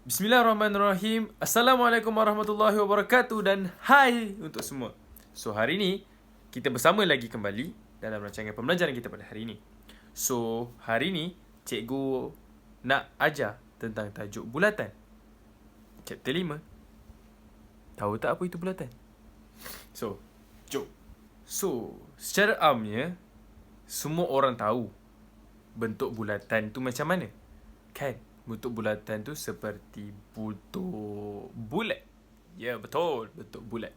Bismillahirrahmanirrahim. Assalamualaikum warahmatullahi wabarakatuh dan hai untuk semua. So, hari ni kita bersama lagi kembali dalam rancangan pembelajaran kita pada hari ini. So, hari ni cikgu nak ajar tentang tajuk bulatan. Chapter 5. Tahu tak apa itu bulatan? So, jom. So, secara amnya semua orang tahu bentuk bulatan tu macam mana. Kan? Bentuk bulatan tu seperti bentuk bulat. Ya, betul. Bentuk bulat.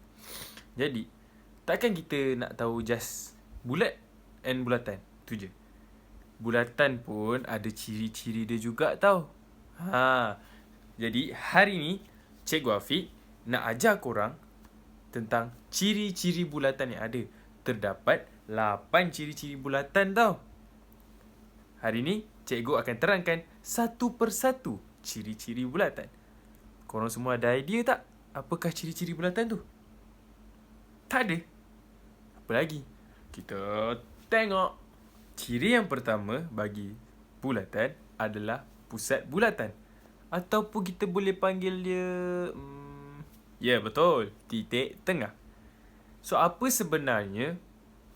Jadi, takkan kita nak tahu just bulat and bulatan. Tu je. Bulatan pun ada ciri-ciri dia juga tau. Jadi, hari ni Cikgu Afiq nak ajar korang tentang ciri-ciri bulatan yang ada. Terdapat 8 ciri-ciri bulatan tau. Hari ni, cikgu akan terangkan satu persatu ciri-ciri bulatan. Korang semua ada idea tak? Apakah ciri-ciri bulatan tu? Tak ada. Apa lagi? Kita tengok. Ciri yang pertama bagi bulatan adalah pusat bulatan. Ataupun kita boleh panggil dia... Ya, betul. Titik tengah. So, apa sebenarnya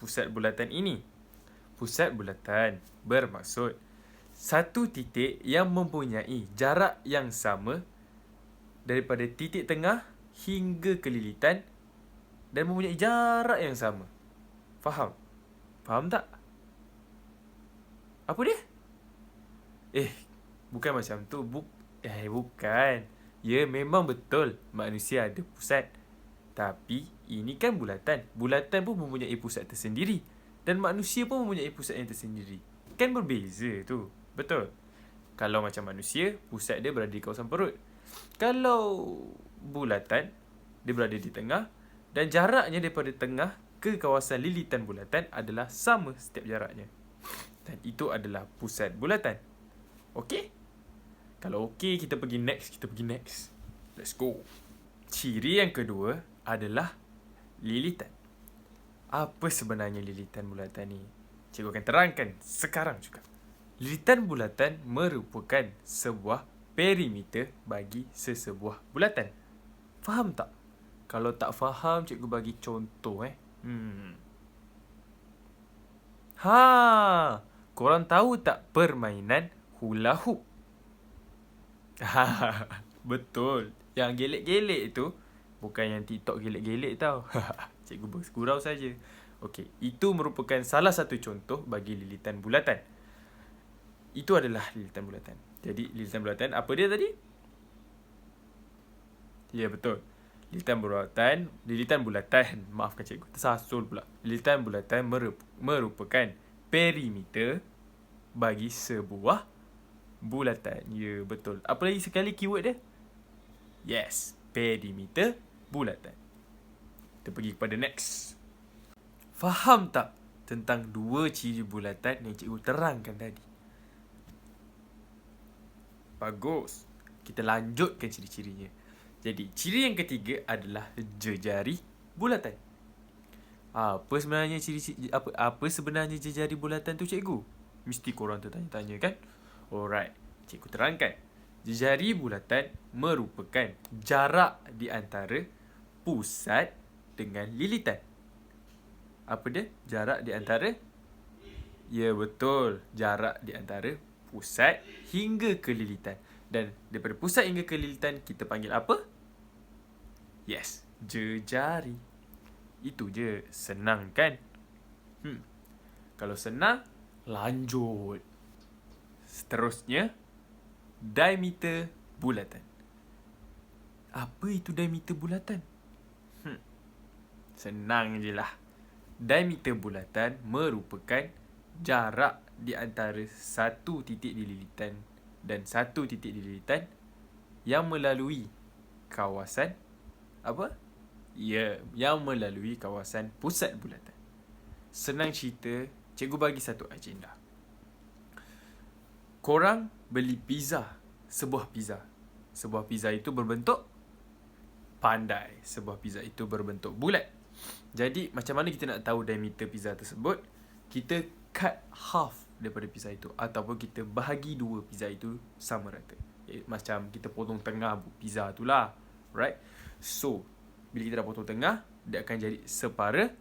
pusat bulatan ini? Pusat bulatan bermaksud satu titik yang mempunyai jarak yang sama daripada titik tengah hingga ke lilitan dan mempunyai jarak yang sama. Faham? Faham tak? Apa dia? Bukan macam tu. Bukan. Ya, memang betul manusia ada pusat. Tapi ini kan bulatan. Bulatan pun mempunyai pusat tersendiri. Dan manusia pun mempunyai pusat yang tersendiri. Kan berbeza tu. Betul. Kalau macam manusia, pusat dia berada di kawasan perut. Kalau bulatan, dia berada di tengah. Dan jaraknya daripada tengah ke kawasan lilitan bulatan adalah sama setiap jaraknya. Dan itu adalah pusat bulatan. Okey? Kalau okey, kita pergi next. Let's go. Ciri yang kedua adalah lilitan. Apa sebenarnya lilitan bulatan ni? Cikgu akan terangkan sekarang juga. Lilitan bulatan merupakan sebuah perimeter bagi sesebuah bulatan. Faham tak? Kalau tak faham, cikgu bagi contoh. Korang tahu tak permainan hula hoop? Betul. Yang gelek-gelek tu bukan yang TikTok gelek-gelek tau. Cikgu bergurau saja. Okey, itu merupakan salah satu contoh bagi lilitan bulatan. Itu adalah lilitan bulatan. Jadi, lilitan bulatan, apa dia tadi? Ya, betul. Lilitan bulatan, maafkan cikgu, tersasul pula. Lilitan bulatan merupakan perimeter bagi sebuah bulatan. Ya, betul. Apa lagi sekali keyword dia? Yes, perimeter bulatan. Kita pergi kepada next. Faham tak tentang dua ciri bulatan yang cikgu terangkan tadi? Bagus. Kita lanjutkan ciri-cirinya. Jadi, ciri yang ketiga adalah jejari bulatan. Apa sebenarnya jejari bulatan tu, cikgu? Mesti korang tertanya-tanya kan? Alright, cikgu terangkan. Jejari bulatan merupakan jarak di antara pusat dengan lilitan. Apa dia? Jarak di antara? Ya, betul. Jarak di antara pusat hingga ke lilitan. Dan daripada pusat hingga ke lilitan, kita panggil apa? Yes, jejari. Itu je. Senang kan? Kalau senang, lanjut. Seterusnya, diameter bulatan. Apa itu diameter bulatan? Senang je lah. Diameter bulatan merupakan jarak di antara satu titik di lilitan dan satu titik di lilitan yang melalui kawasan apa? Ya, yang melalui kawasan pusat bulatan. Senang cerita, cikgu bagi satu agenda. Korang beli pizza, sebuah pizza. Sebuah pizza itu berbentuk pandai. Sebuah pizza itu berbentuk bulat. Jadi, macam mana kita nak tahu diameter pizza tersebut? Kita cut half daripada pizza itu. Ataupun kita bahagi dua pizza itu sama rata. macam kita potong tengah pizza tu lah. Right? So, bila kita dah potong tengah, dia akan jadi separa.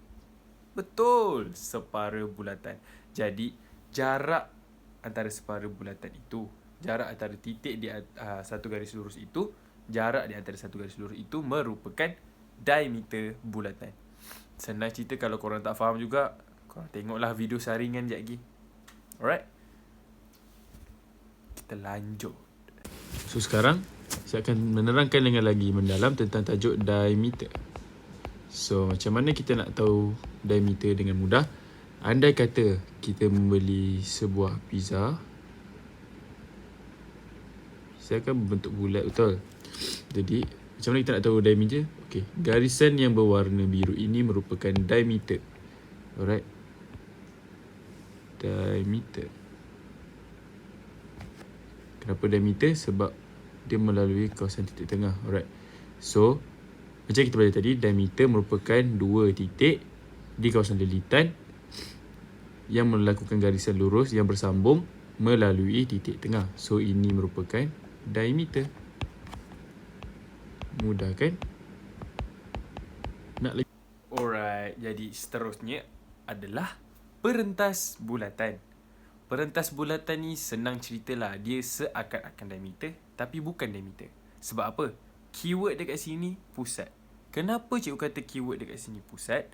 Betul, separa bulatan. Jadi, jarak antara separa bulatan itu, jarak antara titik di satu garis lurus itu, jarak di antara satu garis lurus itu merupakan diameter bulatan. Senang cerita, kalau korang tak faham juga, korang tengoklah video saringan sekejap lagi. Alright? Kita lanjut. So sekarang, saya akan menerangkan dengan lagi mendalam tentang tajuk diameter. So, macam mana kita nak tahu diameter dengan mudah? Andai kata kita membeli sebuah pizza, pizza kan berbentuk bulat, betul? Jadi, macam mana kita nak tahu diameter? Okey, garisan yang berwarna biru ini merupakan diameter. Alright. Diameter. Kenapa diameter? Sebab dia melalui kawasan titik tengah. Alright. So, macam kita belajar tadi, diameter merupakan dua titik di kawasan lilitan yang melakukan garisan lurus yang bersambung melalui titik tengah. So, ini merupakan diameter. Mudah kan? Nak lagi? Alright, jadi seterusnya adalah perentas bulatan. Perentas bulatan ni senang ceritalah. Dia seakan-akan diameter, tapi bukan diameter. Sebab apa? Keyword dekat sini, pusat. Kenapa cikgu kata keyword dekat sini pusat?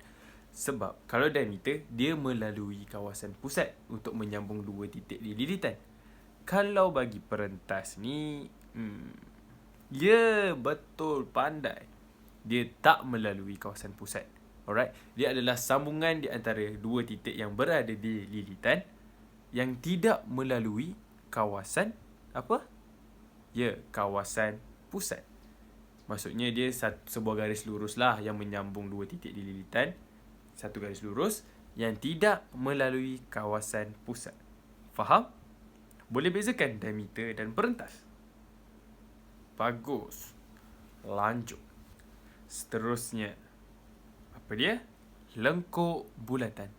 Sebab kalau diameter, dia melalui kawasan pusat untuk menyambung dua titik di lilitan. Kalau bagi perentas ni, betul, pandai. Dia tak melalui kawasan pusat. Alright? Dia adalah sambungan di antara dua titik yang berada di lilitan yang tidak melalui kawasan apa? Kawasan pusat. Maksudnya dia sebuah garis lurus lah yang menyambung dua titik di lilitan. Satu garis lurus yang tidak melalui kawasan pusat. Faham? Boleh bezakan diameter dan perentas? Bagus. Lanjut. Seterusnya. Apa dia? Lengkuk bulatan.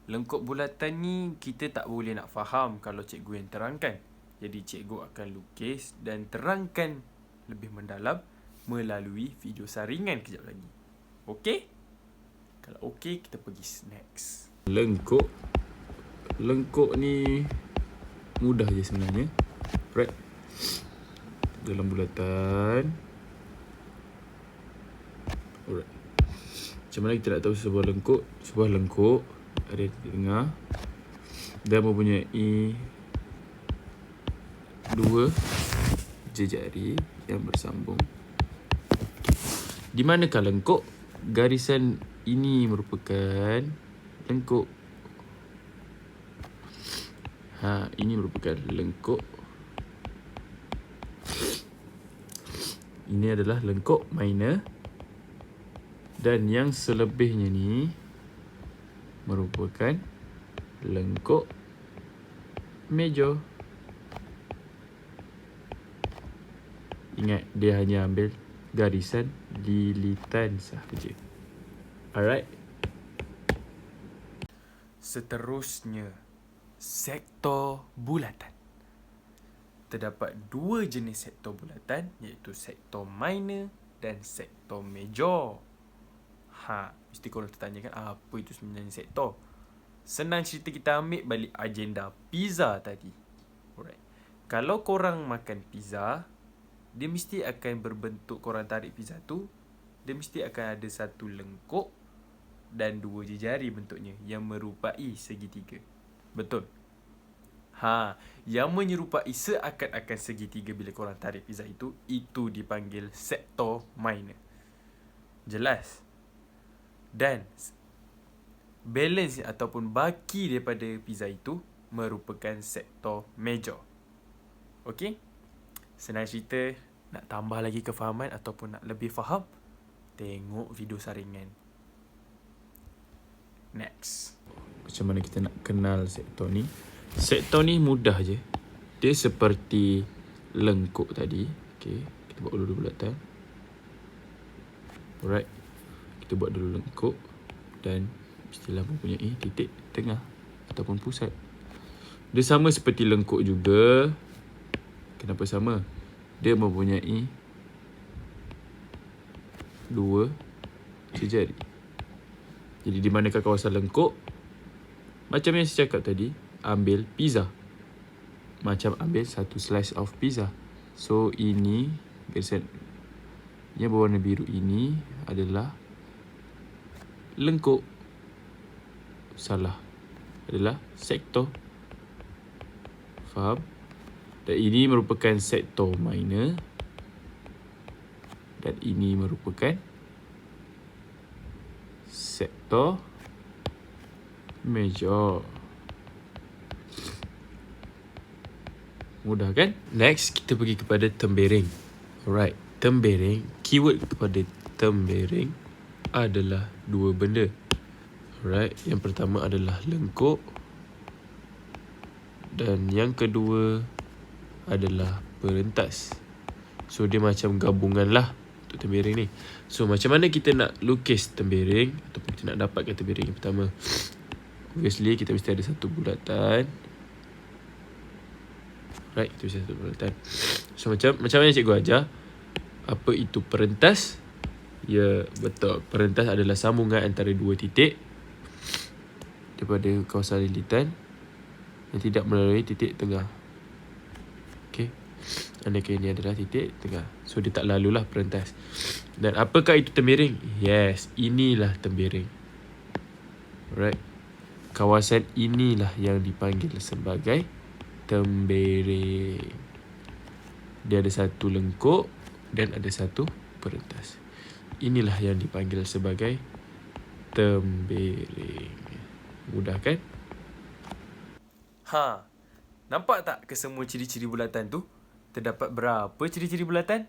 Lengkuk bulatan ni kita tak boleh nak faham kalau cikgu yang terangkan. Jadi cikgu akan lukis dan terangkan lebih mendalam melalui video saringan kejap lagi. Okey? Kalau okey, kita pergi next. Lengkuk. Lengkuk ni mudah je sebenarnya. Right? Dalam bulatan. Alright. Macam mana kita nak tahu sebuah lengkuk? Sebuah lengkuk ada di tengah dan mempunyai dua jejari yang bersambung. Di manakah lengkuk? Garisan ini merupakan lengkuk. Ini merupakan lengkuk. Ini adalah lengkuk minor. Dan yang selebihnya ni merupakan lengkuk major. Ingat, dia hanya ambil garisan lilitan sahaja. Alright. Seterusnya, sektor bulatan. Terdapat dua jenis sektor bulatan, iaitu sektor minor dan sektor major. Mesti korang tertanyakan apa itu sebenarnya sektor. Senang cerita, kita ambil balik agenda pizza tadi. Alright. Kalau korang makan pizza, dia mesti akan berbentuk, korang tarik pizza tu, dia mesti akan ada satu lengkuk dan dua jejari bentuknya yang merupai segitiga. Betul? Yang menyerupai seakan-akan segitiga bila korang tarik pizza itu dipanggil sektor minor. Jelas? Dan balance ataupun baki daripada pizza itu merupakan sektor major. Okey? Senang cerita, nak tambah lagi kefahaman ataupun nak lebih faham, tengok video saringan. Next. Macam mana kita nak kenal sektor ni? Sektor ni mudah je. Dia seperti lengkuk tadi. Okay, kita buat dulu bulatan. Alright. Kita buat dulu lengkuk dan mestilah mempunyai titik tengah ataupun pusat. Dia sama seperti lengkuk juga. Kenapa sama? dia mempunyai 2 jari. Jadi di manakah kawasan lengkuk? Macam yang saya cakap tadi, ambil pizza. Macam ambil satu slice of pizza. So ini yang berwarna biru ini adalah lengkuk. Salah. Adalah sektor. Faham? Dan ini merupakan sektor minor. Dan ini merupakan sektor major. Mudah kan? Next, kita pergi kepada tembereng. Alright, tembereng. Keyword kepada tembereng adalah 2 benda. Alright, yang pertama adalah lengkuk. Dan yang kedua adalah perentas. So, dia macam gabungan lah untuk tembereng ni. So, macam mana kita nak lukis tembereng ataupun kita nak dapatkan tembereng yang pertama? Obviously, kita mesti ada satu bulatan. Right, kita mesti ada satu bulatan. So, macam mana cikgu ajar? Apa itu perentas? Ya, betul. Perentas adalah sambungan antara 2 titik daripada kawasan lilitan yang tidak melalui titik tengah. Okay. Andaikan ini adalah titik tengah. So, dia tak lalulah perentas. Dan apakah itu tembereng? Yes, inilah tembereng. Alright. Kawasan inilah yang dipanggil sebagai tembereng. Dia ada satu lengkuk dan ada satu perentas. Inilah yang dipanggil sebagai tembereng. Mudah kan? Nampak tak kesemua ciri-ciri bulatan tu? Terdapat berapa ciri-ciri bulatan?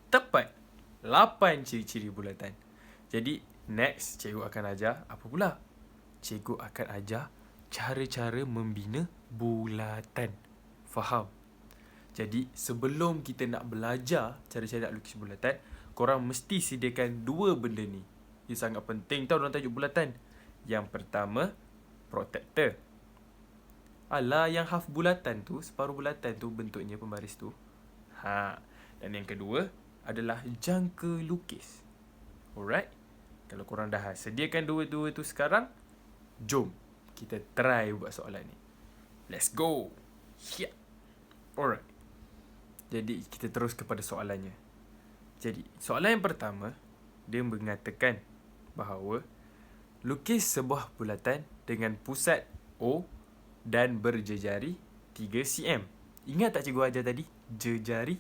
Tepat, 8 ciri-ciri bulatan. Jadi, next cikgu akan ajar apa pula? Cikgu akan ajar cara-cara membina bulatan. Faham? Jadi, sebelum kita nak belajar cara-cara nak lukis bulatan, korang mesti sediakan 2 benda ni. Ia sangat penting tau dalam tajuk bulatan. Yang pertama, protector. Alah, yang half bulatan tu, separuh bulatan tu bentuknya pembaris tu. Dan yang kedua adalah jangka lukis. Alright? Kalau korang dah sediakan 2 tu sekarang, jom kita try buat soalan ni. Let's go. Yeah. Alright. Jadi, kita terus kepada soalannya. Jadi, soalan yang pertama, dia mengatakan bahawa lukis sebuah bulatan dengan pusat O dan berjejari 3 cm. Ingat tak cikgu ajar tadi? Jejari.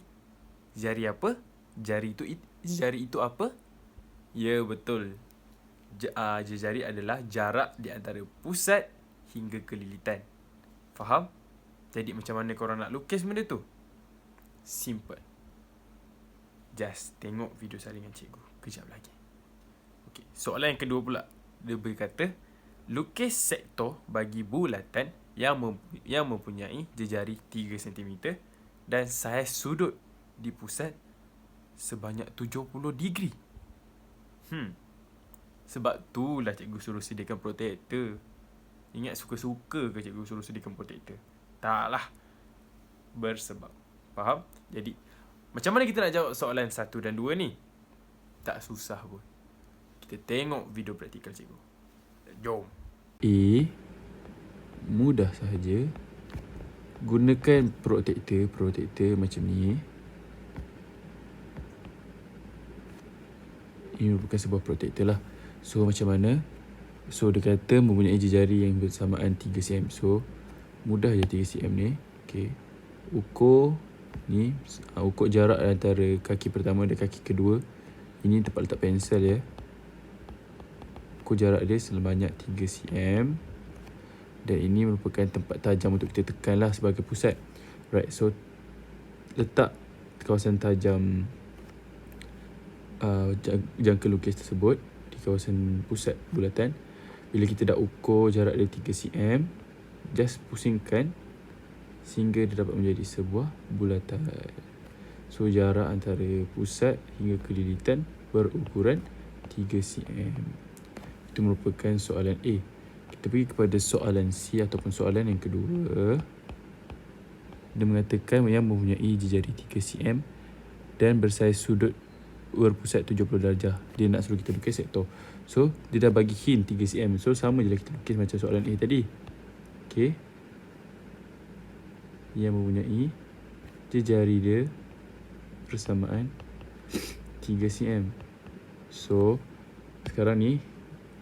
Jari apa? Jari itu apa? Ya, betul. Jejari adalah jarak di antara pusat hingga ke lilitan. Faham? Jadi macam mana korang nak lukis benda tu? Simple. Just tengok video saringan cikgu kejap lagi. Okay, soalan yang kedua pula. Dia berkata, lukis sektor bagi bulatan yang mempunyai jejari 3 cm dan saiz sudut di pusat sebanyak 70 degree. Sebab itulah cikgu suruh sediakan protektor. Ingat suka-suka ke cikgu suruh sediakan protektor? Taklah. Bersebab. Faham? Jadi, macam mana kita nak jawab soalan 1 dan 2 ni? Tak susah pun. Kita tengok video praktikal cikgu. Jom. Mudah sahaja. Gunakan protektor macam ni. Ini merupakan sebuah protektor lah. So macam mana? So dia kata mempunyai jejari yang bersamaan 3 cm. So mudah je 3 cm ni. Okay. Ukur ni. Ukur jarak antara kaki pertama dan kaki kedua. Ini tempat letak pensel ya. Ukur jarak dia sebanyak 3 cm. Dan ini merupakan tempat tajam untuk kita tekan lah sebagai pusat. Right, so letak kawasan tajam jangka lukis tersebut di kawasan pusat bulatan. Bila kita dah ukur jarak dia 3 cm, just pusingkan sehingga dia dapat menjadi sebuah bulatan. So jarak antara pusat hingga ke lilitan berukuran 3 cm. Itu merupakan soalan A. Kita pergi kepada soalan C ataupun soalan yang kedua. Dia mengatakan yang mempunyai jari 3 cm dan bersaiz sudut berpusat 70 darjah. Dia nak suruh kita lukis sektor. So, dia dah bagi hint 3 cm. So, sama je lah kita lukis macam soalan A tadi. Okay. Yang mempunyai jari dia persamaan 3 cm. So, sekarang ni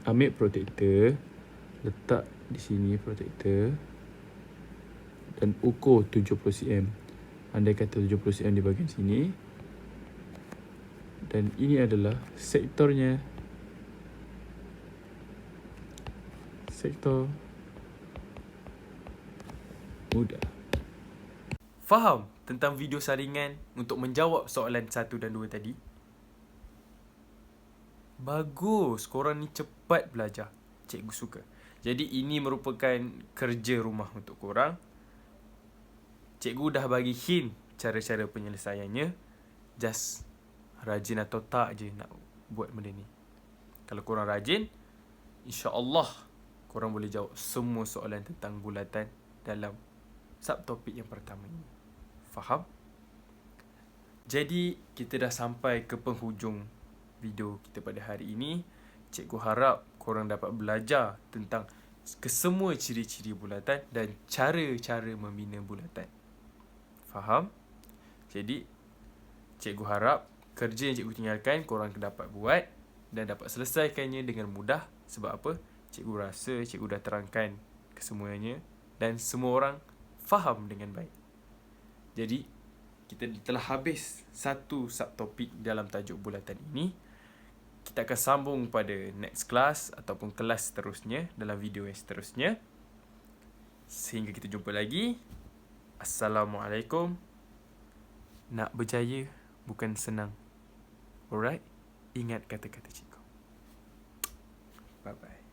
ambil protektor, letak di sini protektor dan ukur 70 cm. Andai kata 70 cm di bahagian sini. Dan ini adalah sektornya. Sektor. Mudah. Faham tentang video saringan untuk menjawab soalan 1 dan 2 tadi? Bagus, korang ni cepat belajar. Cikgu suka. Jadi ini merupakan kerja rumah untuk korang. Cikgu dah bagi hint cara-cara penyelesaiannya. Just rajin atau tak je nak buat benda ni. Kalau korang rajin, insya-Allah korang boleh jawab semua soalan tentang bulatan dalam subtopik yang pertama ini. Faham? Jadi kita dah sampai ke penghujung video kita pada hari ini. Cikgu harap korang dapat belajar tentang kesemua ciri-ciri bulatan dan cara-cara membina bulatan. Faham? Jadi cikgu harap kerja yang cikgu tinggalkan korang dapat buat dan dapat selesaikannya dengan mudah. Sebab apa? Cikgu rasa cikgu dah terangkan kesemuanya dan semua orang faham dengan baik. Jadi kita telah habis satu subtopik dalam tajuk bulatan ini. Kita akan sambung pada next class ataupun kelas seterusnya dalam video yang seterusnya. Sehingga kita jumpa lagi. Assalamualaikum. Nak berjaya bukan senang. Alright? Ingat kata-kata cikgu. Bye-bye.